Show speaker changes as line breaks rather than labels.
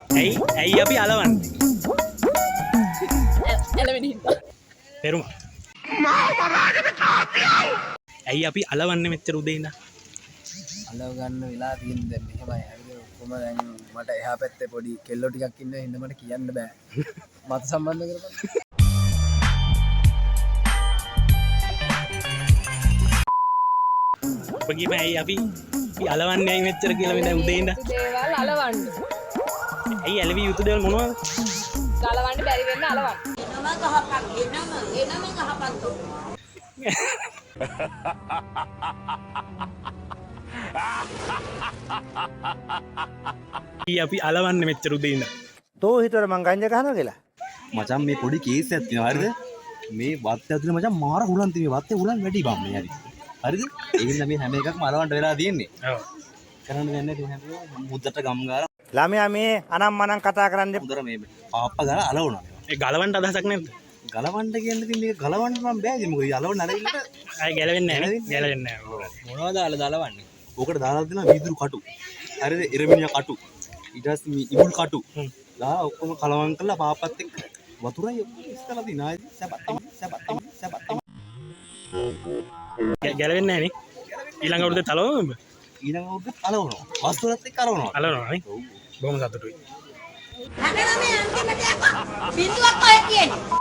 ඇයි අපි අලවන්නේ?
එළවෙනි
පෙරුම. ඇයි අපි අලවන්නේ මෙච්චර උදේ ඉඳන්?
අලව ගන්න වෙලා තියෙන දැන් මෙහෙමයි හරිද කොහොම දැන් මට එහා පැත්තේ පොඩි කෙල්ලෝ ටිකක් ඉන්නවා හින්දා මට කියන්න බෑ මත සම්බන්ධ කරපන්
ඔබගේම ඇයි අපි අලවන්නේ ඇයි මෙච්චර කියලා මේ දැන් උදේ ඉඳන්?
දේවල් අලවන්න.
ඇයි ඇලවිය යුතු දේවල් මොනවද?
ගලවන්න බැරි වෙන්න අලවන්න.
එනම ගහපන් තෝ.
ඇයි අපි අලවන්නේ මෙච්චර උදේ ඉඳන්?
තෝ හිතුවර මං ගංජා ගහනවා කියලා
මචං මේ පොඩි කේස් එකක් තියෙනවා හරිද මේ වත්තේ ඇතුලේ මචං මාර හුලන් තියෙනවා වත්තේ හුලන් වැඩි බම් මේ හරි හරිද ඒ හින්දා මේ හැම එකක්ම අලවන්න වෙලා තියෙන්නේ
ඔව්.
කරන්න දෙන්නේ නැති හැම මුද්දට ගම් ගාලා
ළමයා මේ අනම් මනම් කතා කරන්න
මුදර මේ පාප්පා ගාලා අලවනවා
ඒ ගලවන්න අදහසක් නැද්ද?
ගලවන්න කියන්නේ ඉතින් මේක ගලවන්න නම් බෑ ඉතින් මොකද අලවන්න නැරෙන්නට
ආයි ගැලවෙන්නේ නැහැ නේ. ගැලවෙන්නේ නැහැ.
මොනවද අලවන්නේ ඕකට දාලා දෙනවා වීදුරු කටු හරිද එරමිනියා කටු ඊට පස්සේ මේ ඉබුල් කටු දාලා ඔක්කොම කලවම් කරලා පාප්පත් එක්ක වතුරයි ඉස්සලා දින ආයි සැපත් තමයි
ගැලවෙන්නේ නැහැ නේ. ඊළඟ අවුරුද්දේ තලවමු.
ඊළඟ අවුරුද්දේ අලවනවා වස්තුවත් එක්ක අලවනවා
අලවනවා නේ. බොහොම සතුටුයි.
හැබැයි මේ අන්තිමට යකෝ බින්දුවක් ඔය කියන්නේ.